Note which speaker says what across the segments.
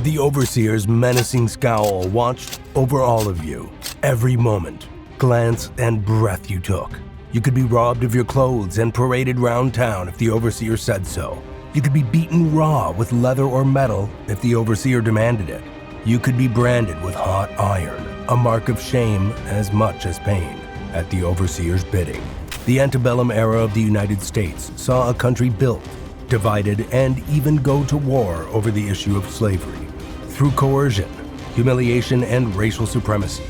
Speaker 1: The overseer's menacing scowl watched over all of you. Every moment, glance, and breath you took. You could be robbed of your clothes and paraded round town if the overseer said so. You could be beaten raw with leather or metal if the overseer demanded it. You could be branded with hot iron, a mark of shame as much as pain, at the overseer's bidding. The Antebellum Era of the United States saw a country built, divided, and even go to war over the issue of slavery. Through coercion, humiliation, and racial supremacy,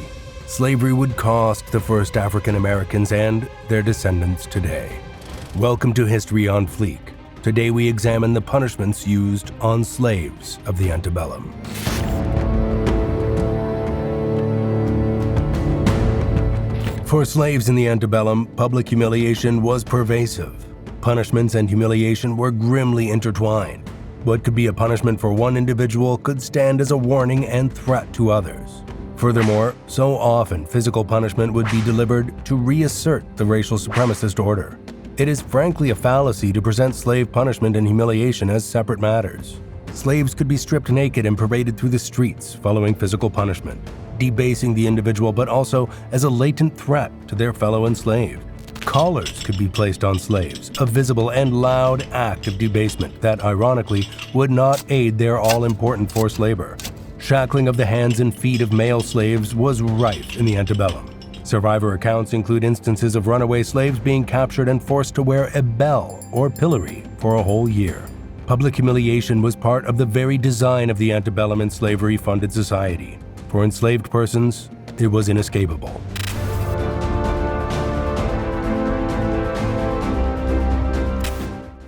Speaker 1: slavery would cost the first African Americans and their descendants today. Welcome to History on Fleek. Today we examine the punishments used on slaves of the antebellum. For slaves in the antebellum, public humiliation was pervasive. Punishments and humiliation were grimly intertwined. What could be a punishment for one individual could stand as a warning and threat to others. Furthermore, so often physical punishment would be delivered to reassert the racial supremacist order. It is frankly a fallacy to present slave punishment and humiliation as separate matters. Slaves could be stripped naked and paraded through the streets following physical punishment, debasing the individual but also as a latent threat to their fellow enslaved. Collars could be placed on slaves, a visible and loud act of debasement that, ironically, would not aid their all-important forced labor. Shackling of the hands and feet of male slaves was rife in the antebellum. Survivor accounts include instances of runaway slaves being captured and forced to wear a bell or pillory for a whole year. Public humiliation was part of the very design of the antebellum and slavery-funded society. For enslaved persons, it was inescapable.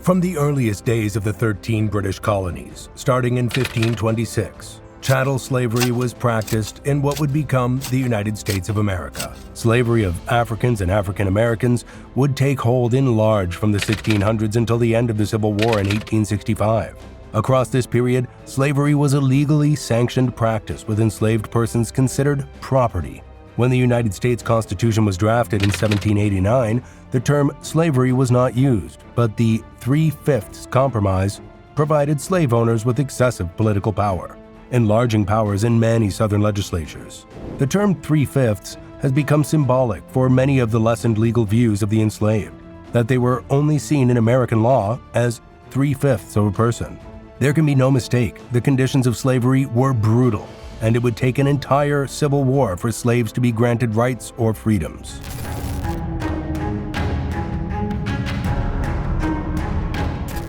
Speaker 1: From the earliest days of the 13 British colonies, starting in 1526, chattel slavery was practiced in what would become the United States of America. Slavery of Africans and African Americans would take hold in large from the 1600s until the end of the Civil War in 1865. Across this period, slavery was a legally sanctioned practice with enslaved persons considered property. When the United States Constitution was drafted in 1789, the term slavery was not used, but the 3/5 Compromise provided slave owners with excessive political power, enlarging powers in many Southern legislatures. The term 3/5 has become symbolic for many of the lessened legal views of the enslaved, that they were only seen in American law as 3/5 of a person. There can be no mistake, the conditions of slavery were brutal, and it would take an entire civil war for slaves to be granted rights or freedoms.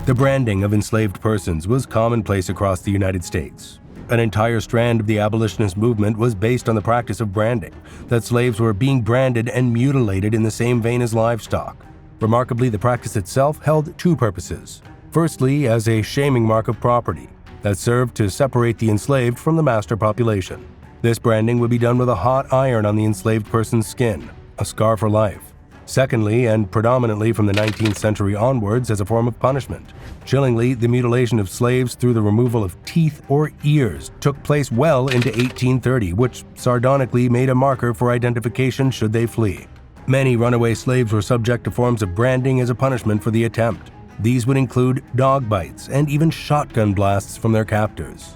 Speaker 1: The branding of enslaved persons was commonplace across the United States. An entire strand of the abolitionist movement was based on the practice of branding, that slaves were being branded and mutilated in the same vein as livestock. Remarkably, the practice itself held two purposes. Firstly, as a shaming mark of property that served to separate the enslaved from the master population. This branding would be done with a hot iron on the enslaved person's skin, a scar for life. Secondly, and predominantly from the 19th century onwards as a form of punishment. Chillingly, the mutilation of slaves through the removal of teeth or ears took place well into 1830, which sardonically made a marker for identification should they flee. Many runaway slaves were subject to forms of branding as a punishment for the attempt. These would include dog bites and even shotgun blasts from their captors.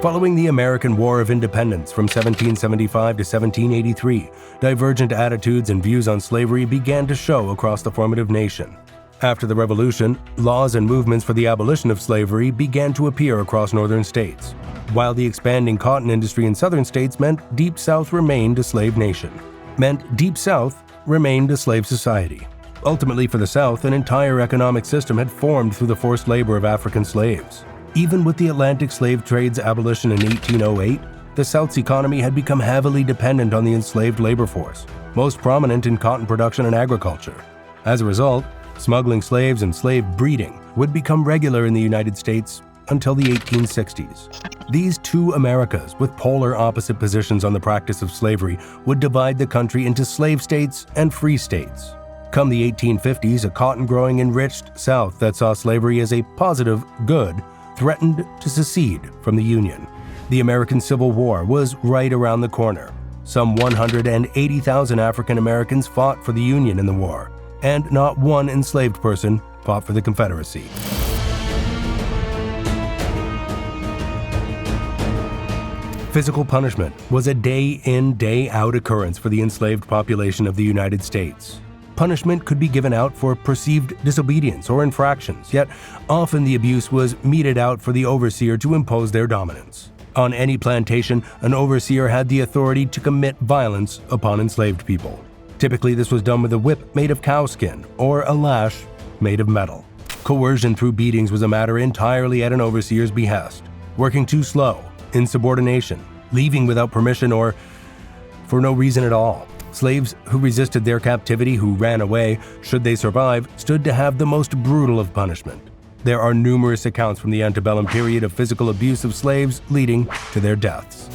Speaker 1: Following the American War of Independence from 1775 to 1783, divergent attitudes and views on slavery began to show across the formative nation. After the Revolution, laws and movements for the abolition of slavery began to appear across northern states, while the expanding cotton industry in southern states meant Deep South remained a slave nation. Deep South remained a slave society. Ultimately, for the South, an entire economic system had formed through the forced labor of African slaves. Even with the Atlantic slave trade's abolition in 1808, the South's economy had become heavily dependent on the enslaved labor force, most prominent in cotton production and agriculture. As a result, smuggling slaves and slave breeding would become regular in the United States until the 1860s. These two Americas, with polar opposite positions on the practice of slavery, would divide the country into slave states and free states. Come the 1850s, a cotton-growing, enriched South that saw slavery as a positive good threatened to secede from the Union. The American Civil War was right around the corner. Some 180,000 African Americans fought for the Union in the war, and not one enslaved person fought for the Confederacy. Physical punishment was a day-in, day-out occurrence for the enslaved population of the United States. Punishment could be given out for perceived disobedience or infractions, yet often the abuse was meted out for the overseer to impose their dominance. On any plantation, an overseer had the authority to commit violence upon enslaved people. Typically, this was done with a whip made of cowskin or a lash made of metal. Coercion through beatings was a matter entirely at an overseer's behest. Working too slow, insubordination, leaving without permission, or for no reason at all. Slaves who resisted their captivity, who ran away, should they survive, stood to have the most brutal of punishment. There are numerous accounts from the antebellum period of physical abuse of slaves leading to their deaths.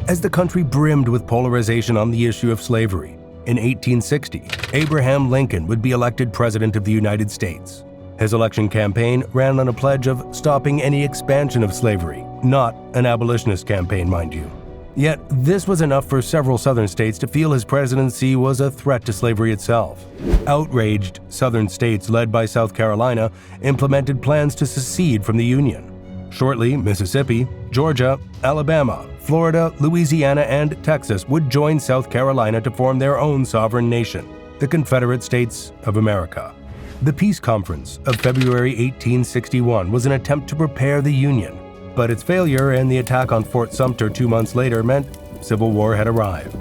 Speaker 1: As the country brimmed with polarization on the issue of slavery, in 1860, Abraham Lincoln would be elected President of the United States. His election campaign ran on a pledge of stopping any expansion of slavery, not an abolitionist campaign, mind you. Yet, this was enough for several southern states to feel his presidency was a threat to slavery itself. Outraged southern states led by South Carolina implemented plans to secede from the Union. Shortly, Mississippi, Georgia, Alabama, Florida, Louisiana, and Texas would join South Carolina to form their own sovereign nation, the Confederate States of America. The Peace Conference of February 1861 was an attempt to prepare the Union, but its failure and the attack on Fort Sumter 2 months later meant civil war had arrived.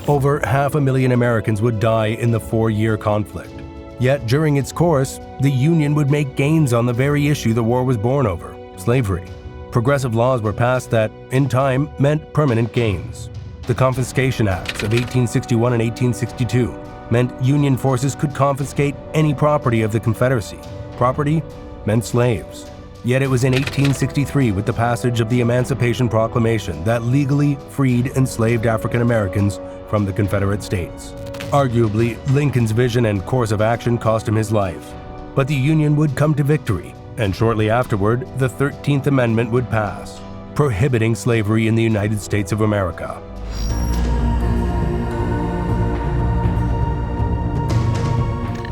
Speaker 1: Over 500,000 Americans would die in the 4-year conflict. Yet during its course, the Union would make gains on the very issue the war was born over, slavery. Progressive laws were passed that, in time, meant permanent gains. The Confiscation Acts of 1861 and 1862 meant Union forces could confiscate any property of the Confederacy. Property meant slaves. Yet it was in 1863, with the passage of the Emancipation Proclamation, that legally freed enslaved African Americans from the Confederate States. Arguably, Lincoln's vision and course of action cost him his life. But the Union would come to victory, and shortly afterward, the 13th Amendment would pass, prohibiting slavery in the United States of America.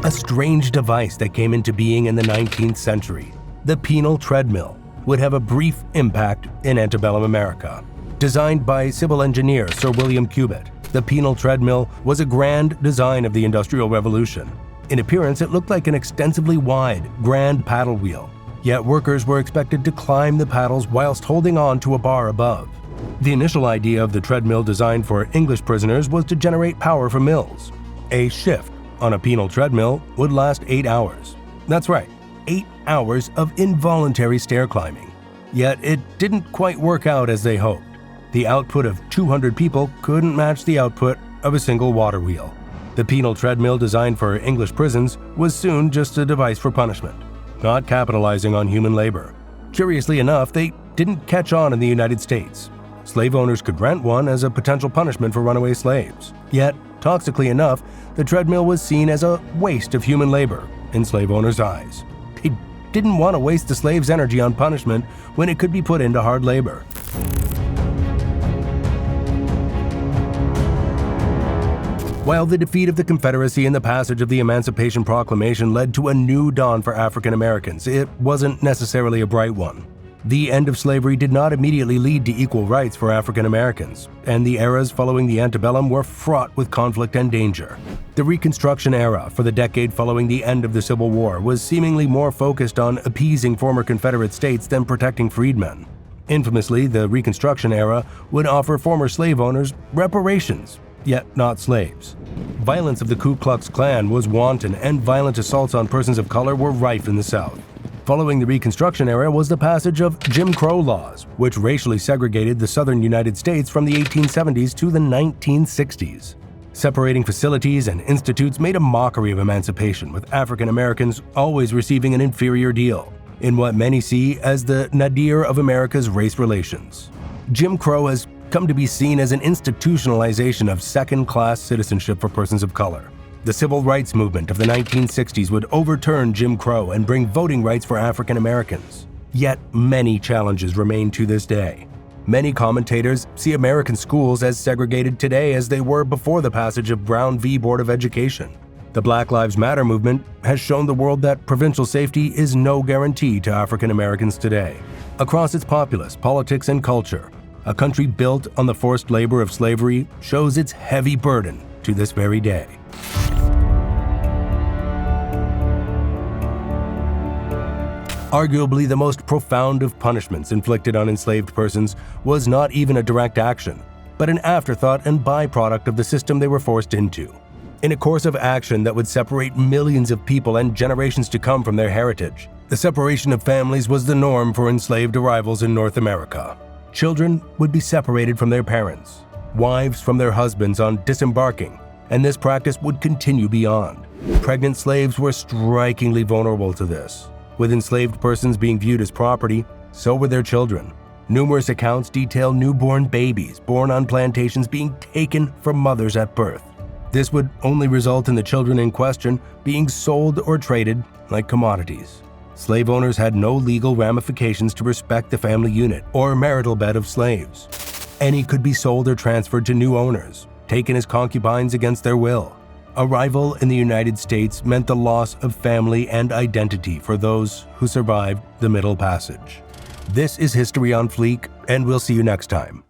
Speaker 1: A strange device that came into being in the 19th century, the penal treadmill, would have a brief impact in antebellum America. Designed by civil engineer Sir William Cubitt, the penal treadmill was a grand design of the Industrial Revolution. In appearance, it looked like an extensively wide, grand paddle wheel, yet workers were expected to climb the paddles whilst holding on to a bar above. The initial idea of the treadmill designed for English prisoners was to generate power from mills. A shift on a penal treadmill would last 8 hours. That's right, 8 hours of involuntary stair climbing. Yet it didn't quite work out as they hoped. The output of 200 people couldn't match the output of a single water wheel. The penal treadmill designed for English prisons was soon just a device for punishment, not capitalizing on human labor. Curiously enough, they didn't catch on in the United States. Slave owners could rent one as a potential punishment for runaway slaves. Yet, toxically enough, the treadmill was seen as a waste of human labor in slave owners' eyes. They didn't want to waste the slave's energy on punishment when it could be put into hard labor. While the defeat of the Confederacy and the passage of the Emancipation Proclamation led to a new dawn for African Americans, it wasn't necessarily a bright one. The end of slavery did not immediately lead to equal rights for African Americans, and the eras following the antebellum were fraught with conflict and danger. The Reconstruction era, for the decade following the end of the Civil War, was seemingly more focused on appeasing former Confederate states than protecting freedmen. Infamously, the Reconstruction era would offer former slave owners reparations, yet not slaves. Violence of the Ku Klux Klan was wanton, and violent assaults on persons of color were rife in the South. Following the Reconstruction era was the passage of Jim Crow laws, which racially segregated the southern United States from the 1870s to the 1960s. Separating facilities and institutes made a mockery of emancipation, with African Americans always receiving an inferior deal, in what many see as the nadir of America's race relations. Jim Crow has come to be seen as an institutionalization of second-class citizenship for persons of color. The civil rights movement of the 1960s would overturn Jim Crow and bring voting rights for African Americans. Yet many challenges remain to this day. Many commentators see American schools as segregated today as they were before the passage of Brown v. Board of Education. The Black Lives Matter movement has shown the world that provincial safety is no guarantee to African Americans today. Across its populace, politics, and culture, a country built on the forced labor of slavery shows its heavy burden to this very day. Arguably the most profound of punishments inflicted on enslaved persons was not even a direct action, but an afterthought and byproduct of the system they were forced into. In a course of action that would separate millions of people and generations to come from their heritage, the separation of families was the norm for enslaved arrivals in North America. Children would be separated from their parents, wives from their husbands on disembarking, and this practice would continue beyond. Pregnant slaves were strikingly vulnerable to this. With enslaved persons being viewed as property, so were their children. Numerous accounts detail newborn babies born on plantations being taken from mothers at birth. This would only result in the children in question being sold or traded like commodities. Slave owners had no legal ramifications to respect the family unit or marital bed of slaves. Any could be sold or transferred to new owners, taken as concubines against their will. Arrival in the United States meant the loss of family and identity for those who survived the Middle Passage. This is History on Fleek, and we'll see you next time.